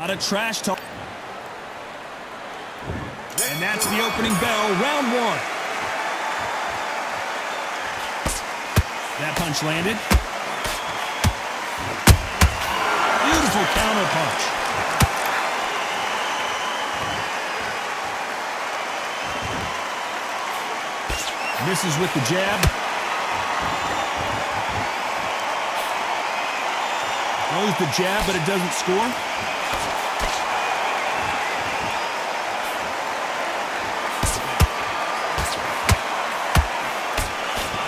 A lot of trash talk. And that's the opening bell, round one. That punch landed. Beautiful counter punch. Misses with the jab. Throws the jab, but it doesn't score.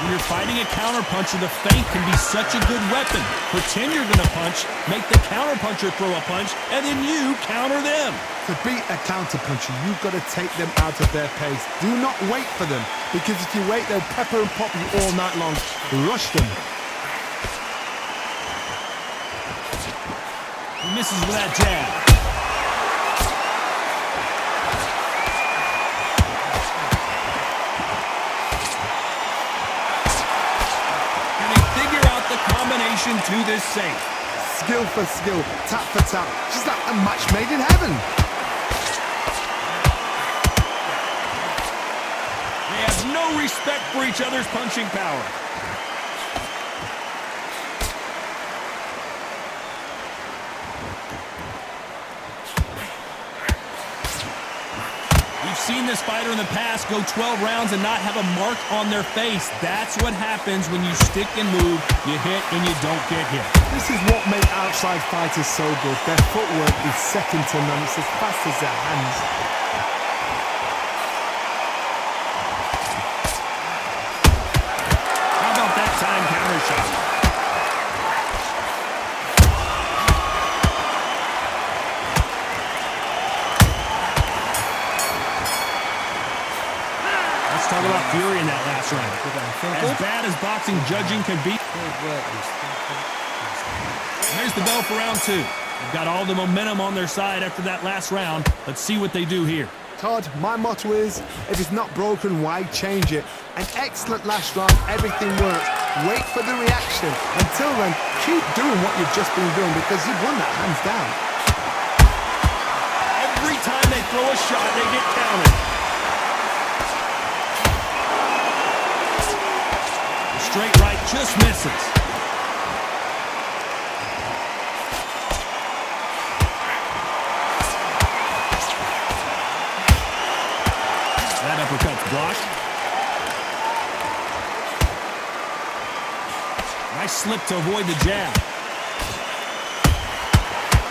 When you're fighting a counterpuncher, the feint can be such a good weapon. Pretend you're going to punch, make the counterpuncher throw a punch, and then you counter them. To beat a counterpuncher, you've got to take them out of their pace. Do not wait for them, because if you wait, they'll pepper and pop you all night long. Rush them. He misses with that jab. Combination to this safe. Skill for skill, tap for tap. She's like a match made in heaven. They have no respect for each other's punching power. We've seen this fighter in the past go 12 rounds and not have a mark on their face. That's what happens when you stick and move, you hit and you don't get hit. This is what makes outside fighters so good. Their footwork is second to none. It's as fast as their hands. How about that time counter shot? Talk about fury in that last round. As bad as boxing judging can be. There's the bell for round two. They've got all the momentum on their side after that last round. Let's see what they do here. Todd, my motto is, if it's not broken, why change it? An excellent last round, everything works. Wait for the reaction. Until then, keep doing what you've just been doing because you've won that hands down. Every time they throw a shot, they get countered. Straight right just misses. That uppercut's blocked. Nice slip to avoid the jab.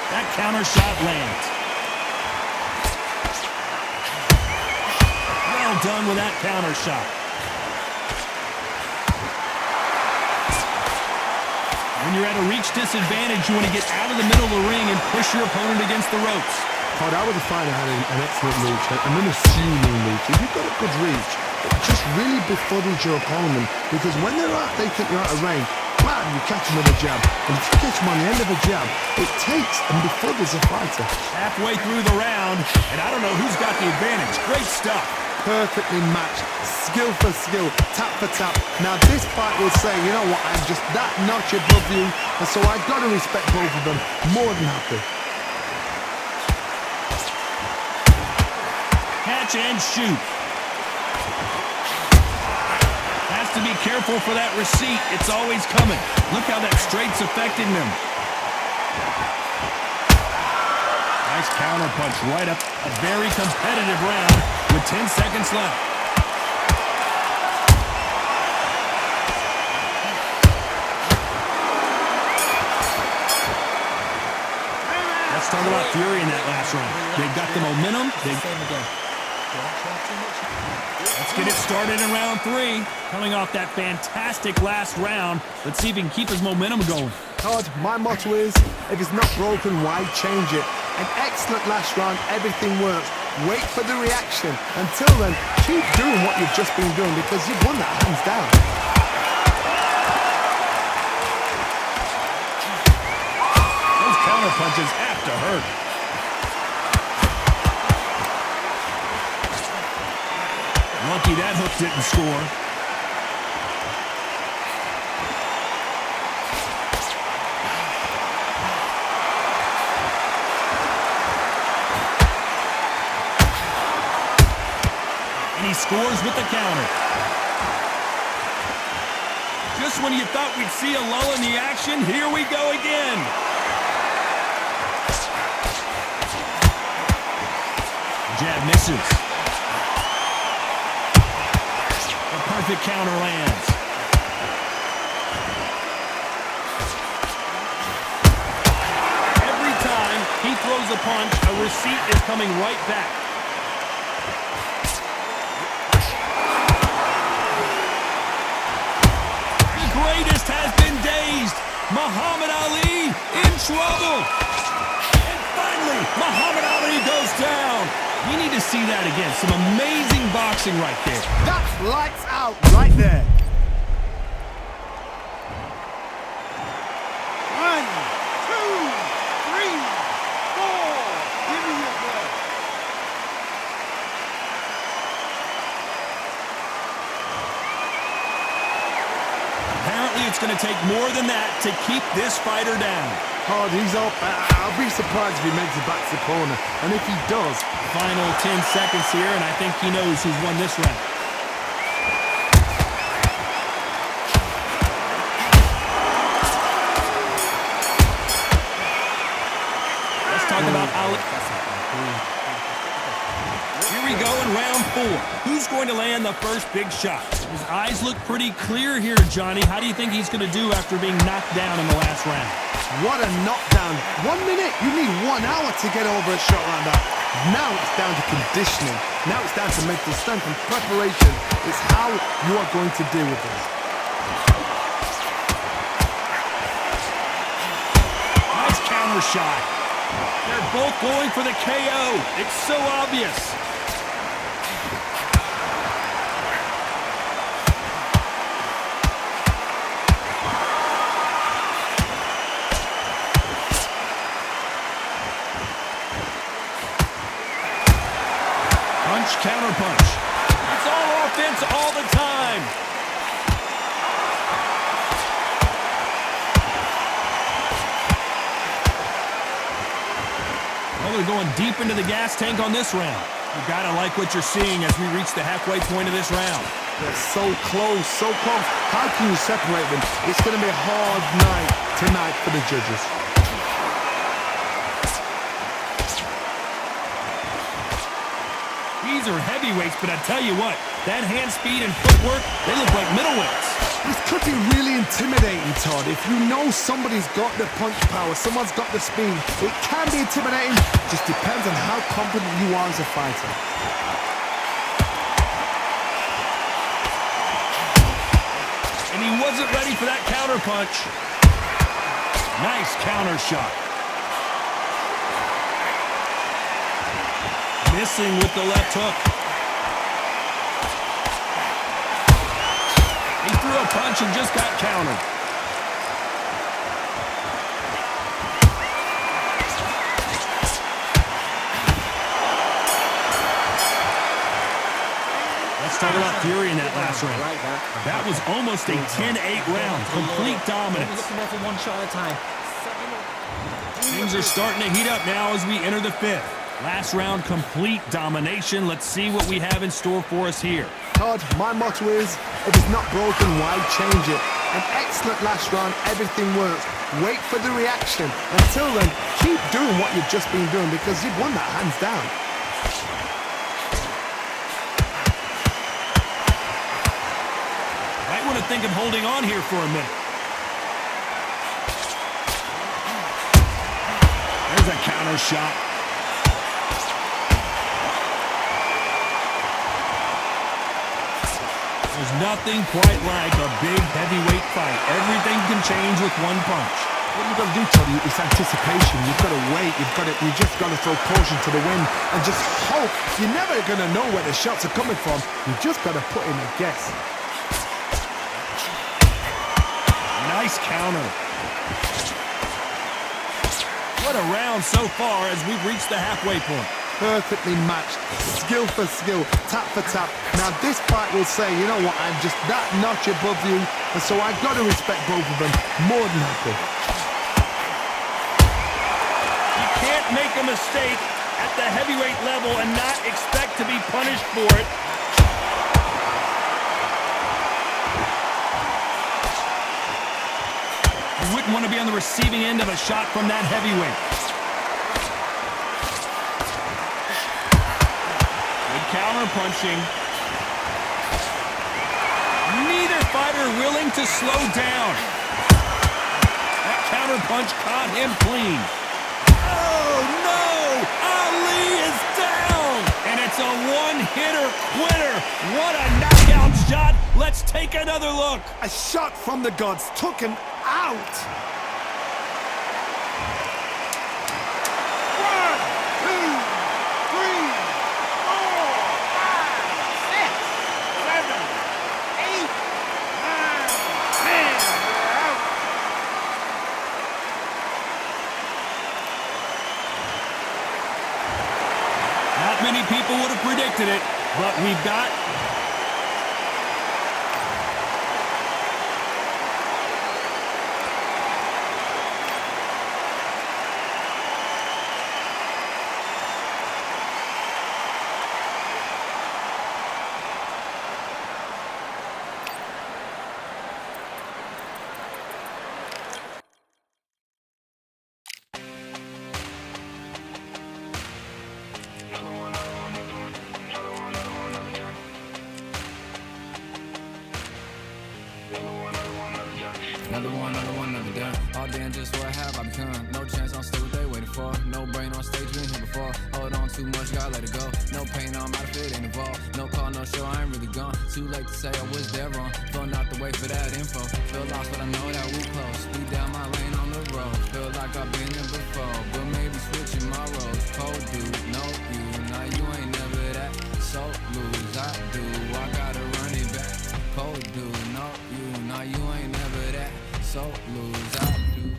That counter shot lands. Well done with that counter shot. When you're at a reach disadvantage, you want to get out of the middle of the ring and push your opponent against the ropes. Todd, I would have fighter had an excellent reach, an unassuming reach. If you've got a good reach, just really befuddles your opponent because when they think you're out of range, bam, you catch them with a jab. And if you catch them on the end of a jab, it takes and befuddles a fighter. Halfway through the round, and I don't know who's got the advantage. Great stuff. Perfectly matched, skill for skill, tap for tap. Now this fight will say, you know what, I'm just that notch above you, and so I've got to respect both of them. More than happy. Catch and shoot. Has to be careful for that receipt. It's always coming. Look how that straight's affecting them. Nice counter punch right up. A very competitive round with 10 seconds left. Let's talk about fury in that last round. They've got the momentum. Let's get it started in round three. Coming off that fantastic last round. Let's see if he can keep his momentum going. Todd, my motto is, if it's not broken, why change it? An excellent last round, everything works. Wait for the reaction. Until then, keep doing what you've just been doing because you've won that hands down. Those counter punches have to hurt. Lucky that hook didn't score. he scores with the counter. Just when you thought we'd see a lull in the action, here we go again. Jab misses. A perfect counter lands. Every time he throws a punch, a receipt is coming right back. The greatest has been dazed. Muhammad Ali in trouble. And finally, Muhammad Ali goes down. We need to see that again. Some amazing boxing right there. That's lights out right there. 1, 2, 3, 4. Give me your breath. Apparently, it's going to take more than that to keep this fighter down. Hard, he's up. I'll be surprised if he makes it back to the corner. And if he does... Final 10 seconds here, and I think he knows who's won this round. Let's talk about Ali. Here we go in round 4. Who's going to land the first big shot? His eyes look pretty clear here, Johnny. How do you think he's going to do after being knocked down in the last round? What a knockdown. 1 minute, you need 1 hour to get over a shot like that. Now it's down to conditioning. Now it's down to mental strength and preparation. It's how you are going to deal with this. Nice counter shot. They're both going for the KO. It's so obvious. Punch, counter punch. It's all offense all the time. Well, they're going deep into the gas tank on this round. You gotta like what you're seeing as we reach the halfway point of this round. They're so close, so close. How can you separate them? It's going to be a hard night tonight for the judges. These are heavyweights, but I tell you what, that hand speed and footwork, they look like middleweights. This could be really intimidating, Todd. If you know somebody's got the punch power, someone's got the speed, it can be intimidating. Just depends on how confident you are as a fighter. And he wasn't ready for that counter punch. Nice counter shot. Missing with the left hook. He threw a punch and just got countered. Let's talk about Fury in that last round. That was almost a 10-8 round. Complete dominance. Looking for one shot at a time. Things are starting to heat up now as we enter the 5th. Last round, complete domination. Let's see what we have in store for us here. Todd, my motto is, if it's not broken, why change it? An excellent last round, everything works. Wait for the reaction. Until then, keep doing what you've just been doing because you've won that hands down. Might want to think of holding on here for a minute. There's a counter shot. There's nothing quite like a big heavyweight fight. Everything can change with one punch. What you've got to do, Toddy, is anticipation. You've got to wait. You just got to throw caution to the wind and just hope. You're never going to know where the shots are coming from. You just got to put in a guess. Nice counter. What a round so far as we've reached the halfway point. Perfectly matched, skill for skill, tap for tap. Now this fight will say, you know what, I'm just that notch above you, and so I've got to respect both of them more than happy. You can't make a mistake at the heavyweight level and not expect to be punished for it. wouldn't want to be on the receiving end of a shot from that heavyweight. Good counter punching. Neither fighter willing to slow down. That counter punch caught him clean. Oh, no! Ali is down! And it's a one-hitter quitter. What a knockout shot. Let's take another look. A shot from the gods took him out. 1, 2, 3, 4, 5, 6, 7, 8, 9, 10. We're out. Not many people would have predicted it, but we've got... Another one, never done. All day and just what have I become? No chance on stage, what they waiting for. No brain on stage, been here before. Hold on too much, gotta let it go. No pain, I'm out of it, ain't involved. No call, no show, I ain't really gone. Too late to say I was there wrong. Don't have to wait for that info. Feel lost, but I know that we close. Speed down my lane on the road. Feel like I've been there before, but maybe switching my roles. Cold dude, no you, now you ain't never that. So lose, I do, I gotta run it back. Cold dude, no you, now you ain't never that. So lose, I do.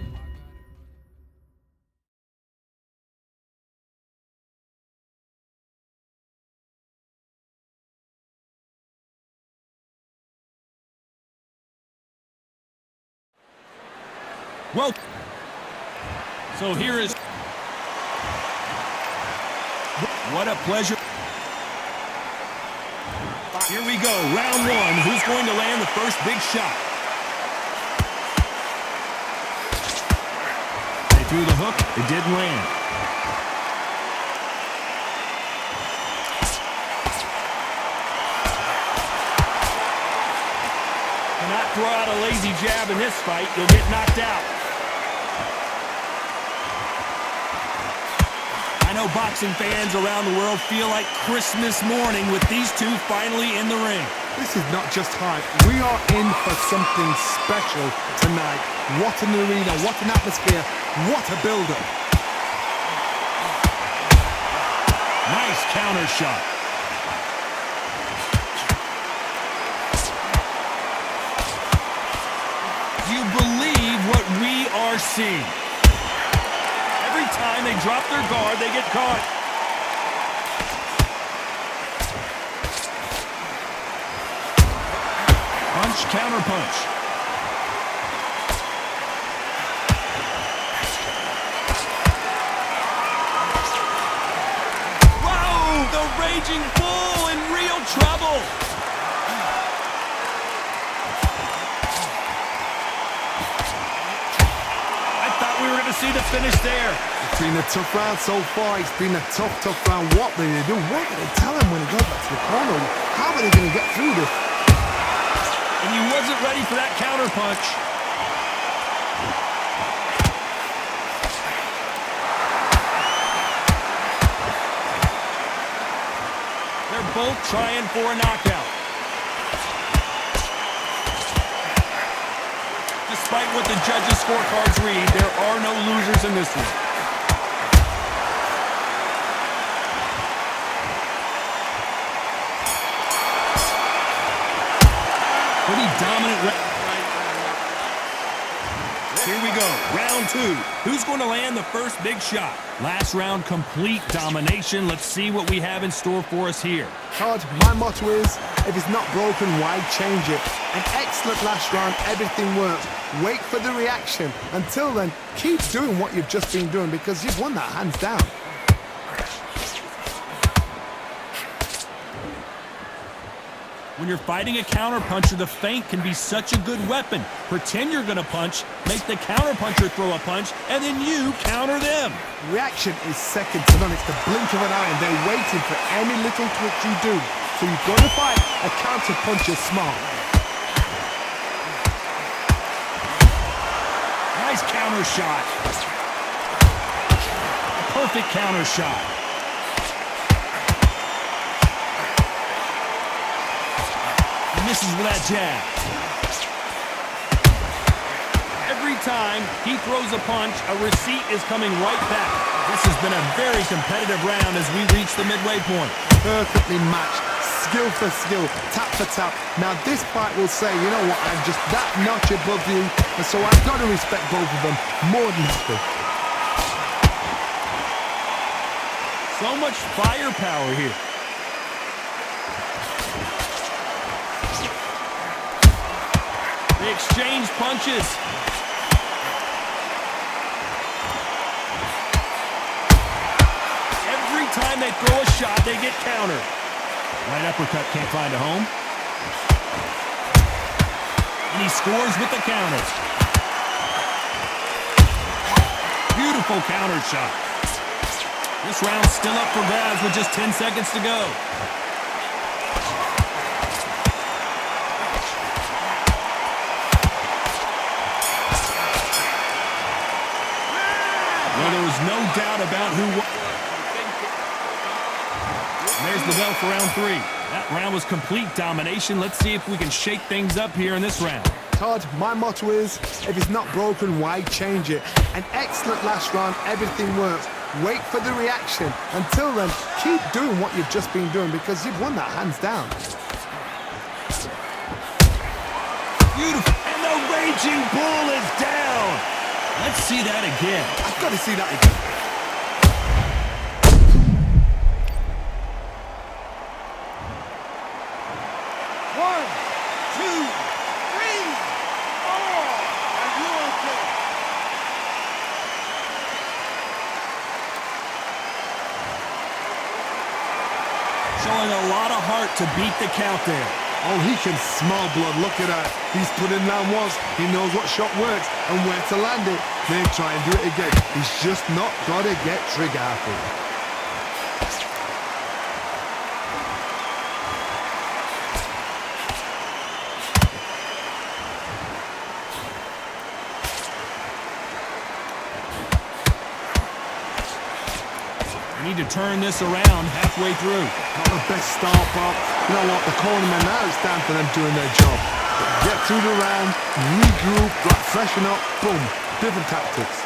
Well, so here is... What a pleasure. Here we go, round one. Who's going to land the first big shot? They threw the hook, it didn't land. Cannot throw out a lazy jab in this fight, you'll get knocked out. I know boxing fans around the world feel like Christmas morning with these two finally in the ring. This is not just hype. We are in for something special tonight. What an arena, what an atmosphere, what a build-up. Nice counter shot. Do you believe what we are seeing? Every time they drop their guard, they get caught. Punch, counter punch. Whoa! The raging bull in real trouble. I thought we were going to see the finish there. It's been a tough round so far. It's been a tough round. What will they do? What will they tell him when he goes back to the corner? How are they going to get through this? And he wasn't ready for that counter punch. They're both trying for a knockout. Despite what the judges' scorecards read, there are no losers in this one. Pretty dominant. Here we go, round two. Who's going to land the first big shot? Last round, complete domination. Let's see what we have in store for us here. Todd, my motto is, if it's not broken, why change it? An excellent last round, everything works. Wait for the reaction. Until then, keep doing what you've just been doing because you've won that hands down. When you're fighting a counterpuncher, the feint can be such a good weapon. Pretend you're going to punch, make the counterpuncher throw a punch, and then you counter them. Reaction is second to none. It's the blink of an eye, and they're waiting for any little twitch you do. So you've got to fight a counterpuncher smart. Nice counter shot. A perfect counter shot. Misses with that jab. Every time he throws a punch, a receipt is coming right back. This has been a very competitive round as we reach the midway point. Perfectly matched, skill for skill, tap for tap. Now this fight will say, you know what, I'm just that notch above you, and so I've got to respect both of them more than happy. So much firepower here. They exchange punches. Every time they throw a shot, they get countered. Right uppercut can't find a home. And he scores with the counter. Beautiful counter shot. This round's still up for grabs with just 10 seconds to go. Well, there was no doubt about who won. There's the bell for round 3. That round was complete domination. Let's see if we can shake things up here in this round. Todd, my motto is, if it's not broken, why change it? An excellent last round, everything works. Wait for the reaction. Until then, keep doing what you've just been doing because you've won that hands down. Beautiful. And the raging bull is down. Let's see that again. I've got to see that again. One, two, three, four. Are you okay? Showing a lot of heart to beat the count there. Oh, he can smell blood. Look at that. He's put in round once. He knows what shot works and where to land it. Then try and do it again. He's just not got to get trigger happy. We need to turn this around halfway through. Not the best start, but you know what? The cornermen now, it's time for them doing their job. Get through the round, regroup, freshen up, boom. Different tactics.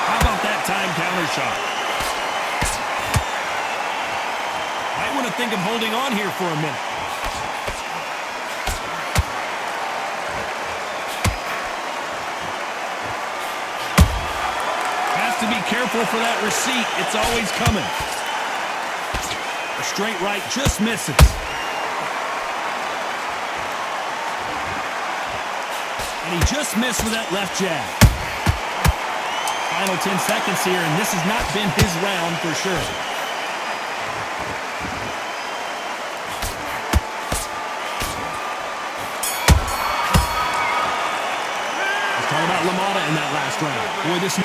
How about that time counter shot? Might want to think of holding on here for a minute. Has to be careful for that receipt. It's always coming. A straight right just misses. And he just missed with that left jab. Final 10 seconds here, and this has not been his round for sure. Let's talk about LaMotta in that last round. Boy, this...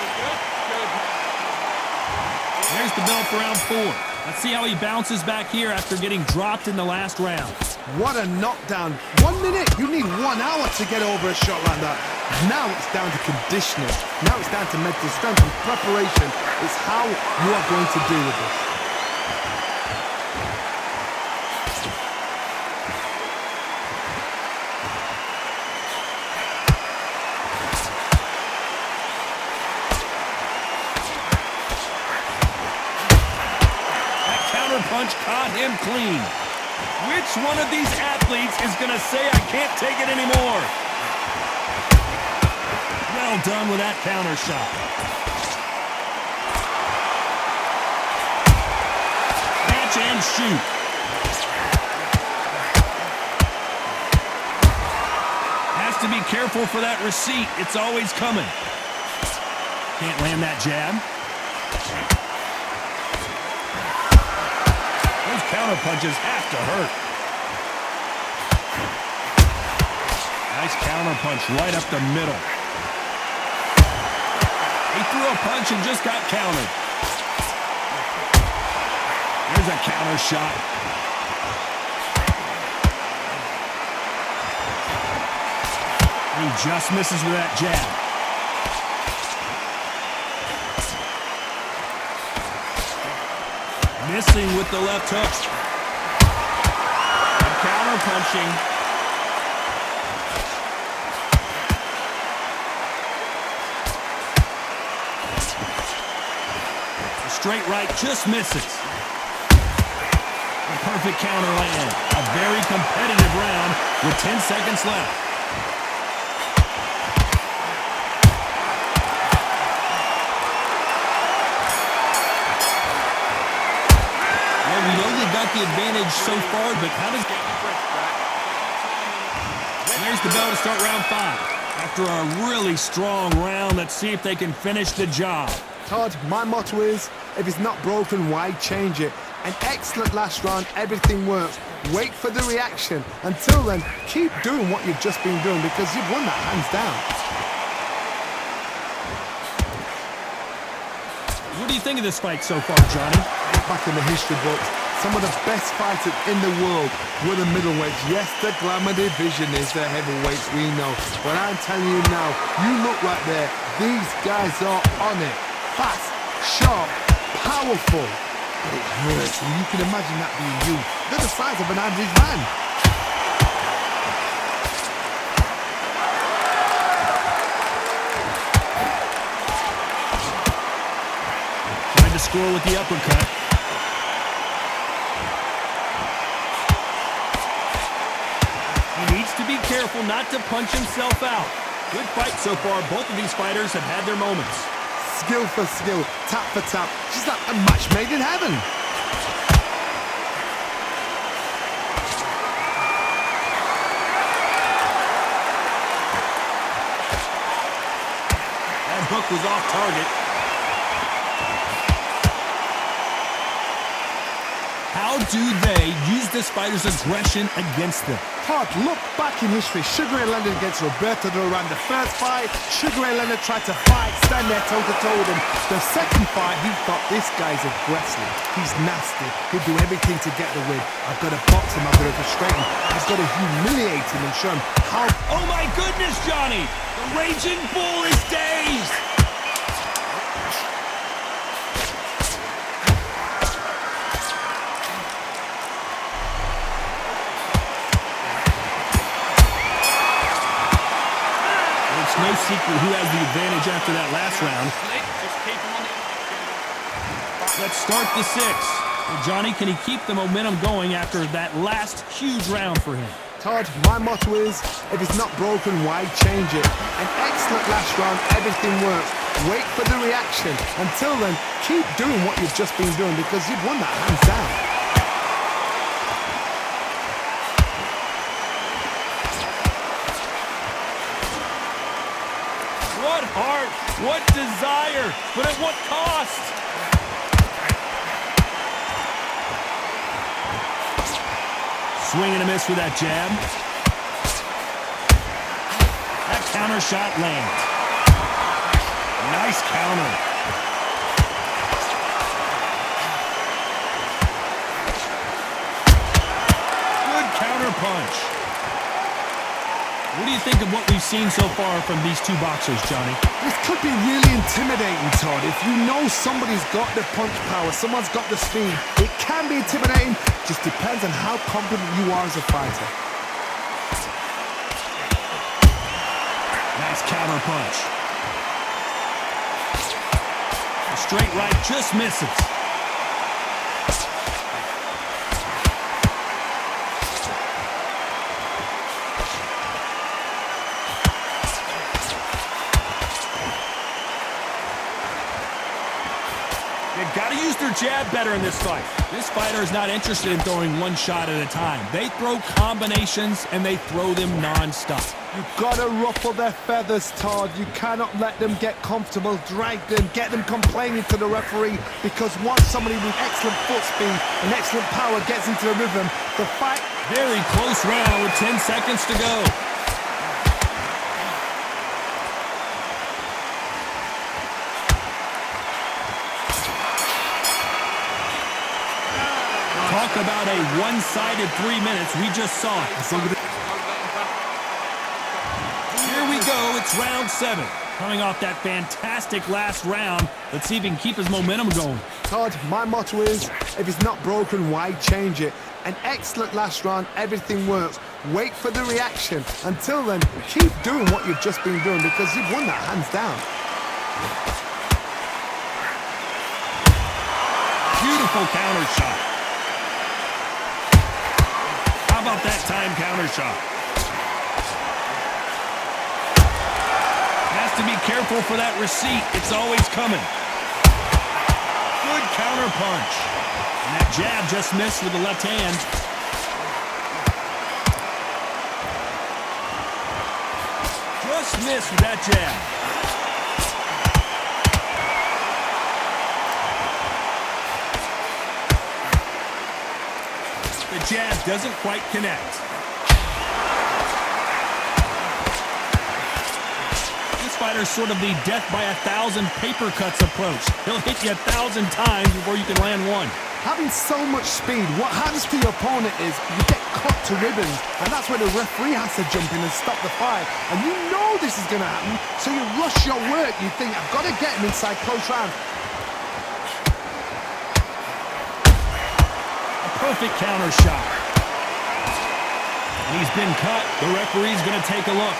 There's the bell for round 4. Let's see how he bounces back here after getting dropped in the last round. What a knockdown. 1 minute. You need 1 hour to get over a shot like that. Now it's down to conditioning. Now it's down to mental strength and preparation. It's how you are going to deal with this. Punch caught him clean. Which one of these athletes is going to say, I can't take it anymore? Well done with that counter shot. Catch and shoot. Has to be careful for that receipt. It's always coming. Can't land that jab. Counter punches have to hurt. Nice counter punch right up the middle. He threw a punch and just got countered. Here's a counter shot. He just misses with that jab. Missing with the left hook. And counter punching. The straight right just misses. A perfect counter land. A very competitive round with 10 seconds left. The advantage so far, but how does there's the bell to start round 5. After a really strong round, let's see if they can finish the job. Todd, my motto is, if it's not broken, why change it? An excellent last round, everything works. Wait for the reaction. Until then, keep doing what you've just been doing because you've won that hands down. What do you think of this fight so far, Johnny? Back in the history books, some of the best fighters in the world were the middleweights. Yes, the glamour division is the heavyweights, we know. But I'm telling you now, you look right there, these guys are on it. Fast, sharp, powerful. But it hurts, and you can imagine that being you. They're the size of an average man. Trying to score with the uppercut. To be careful not to punch himself out. Good fight so far. Both of these fighters have had their moments. Skill for skill, tap for tap, just like a match made in heaven. That hook was off target. How do they use this fighter's aggression against them? Todd, look back in history. Sugar Ray Leonard against Roberto Duran. The first fight, Sugar Ray Leonard tried to fight, stand there toe-to-toe with him. The second fight, he thought, this guy's aggressive. He's nasty. He'll do everything to get the win. I've got to box him. I've got to frustrate him. I've got to humiliate him and show him how... Oh my goodness, Johnny! The Raging Bull is dazed! No secret who has the advantage after that last round. Let's start the 6. Well, Johnny, can he keep the momentum going after that last huge round for him? Todd, my motto is, if it's not broken, why change it? An excellent last round, everything works. Wait for the reaction. Until then, keep doing what you've just been doing because you've won that hands down. What heart, what desire, but at what cost? Swing and a miss with that jab. That counter shot lands. Nice counter. Good counter punch. What do you think of what we've seen so far from these two boxers, Johnny? This could be really intimidating, Todd. If you know somebody's got the punch power, someone's got the speed, it can be intimidating. Just depends on how confident you are as a fighter. Nice counter punch. A straight right just misses. They've got to use their jab better in this fight. This fighter is not interested in throwing one shot at a time. They throw combinations, and they throw them non-stop. You've got to ruffle their feathers, Todd. You cannot let them get comfortable, drag them, get them complaining to the referee, because once somebody with excellent foot speed and excellent power gets into the rhythm, the fight... Very close round with 10 seconds to go. Talk about a one-sided 3 minutes. We just saw it. Here we go. It's round 7. Coming off that fantastic last round, let's see if he can keep his momentum going. Todd, my motto is, if it's not broken, why change it? An excellent last round, everything works. Wait for the reaction. Until then, keep doing what you've just been doing, because you've won that hands down. Beautiful counter shot. How about that time counter shot? Has to be careful for that receipt. It's always coming. Good counter punch. And that jab just missed with the left hand. Just missed with that jab. The jab doesn't quite connect. This fighter's sort of the death by 1,000 paper cuts approach. He'll hit you 1,000 times before you can land one. Having so much speed, what happens to your opponent is you get cut to ribbons, and that's where the referee has to jump in and stop the fight. And you know this is going to happen, so you rush your work. You think, I've got to get him inside close round. Perfect counter shot. And he's been cut. The referee's going to take a look.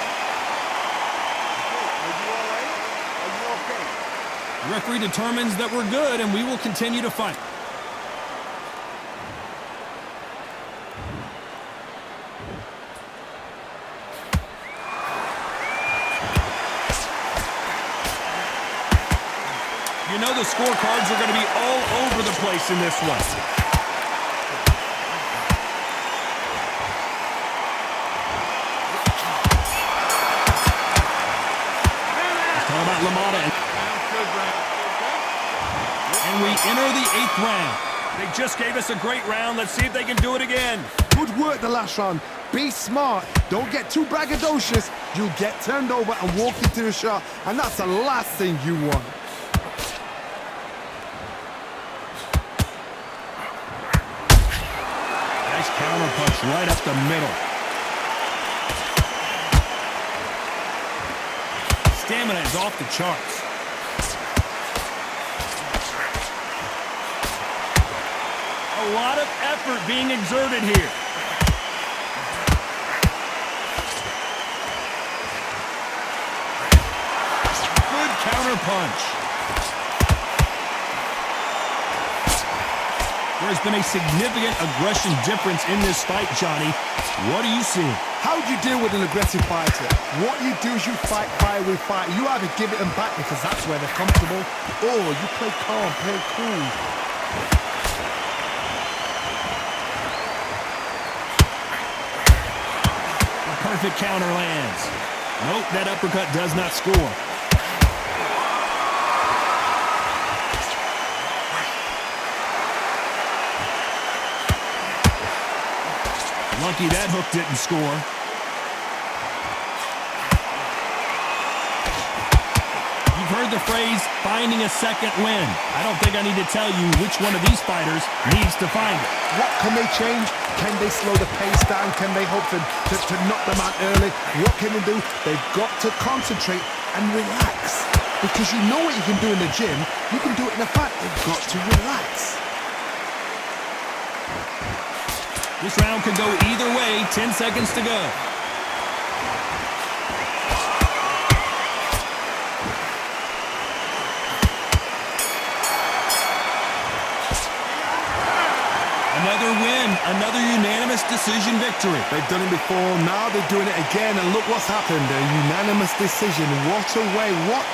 Are you all right? Are you okay? The referee determines that we're good, and we will continue to fight. You know the scorecards are going to be all over the place in this one. And we enter the 8th round. They just gave us a great round. Let's see if they can do it again. Good work the last round. Be smart. Don't get too braggadocious. You'll get turned over and walk into the shot, and that's the last thing you want. Nice counter punch right up the middle. Stamina is off the charts. A lot of effort being exerted here. Good counter punch. There's been a significant aggression difference in this fight, Johnny. What are you seeing? How do you deal with an aggressive fighter? What you do is you fight fire with fire. You either give it them back because that's where they're comfortable, or you play calm, play cool. A perfect counter lands. Nope, that uppercut does not score. Lucky that hook didn't score. You've heard the phrase, finding a second win. I don't think I need to tell you which one of these fighters needs to find it. What can they change? Can they slow the pace down? Can they hope to knock them out early? What can they do? They've got to concentrate and relax. Because you know what you can do in the gym, you can do it in a fight. They've got to relax. This round could go either way. 10 seconds to go. Another win, another unanimous decision victory. They've done it before, now they're doing it again, and look what's happened. A unanimous decision. What a way, what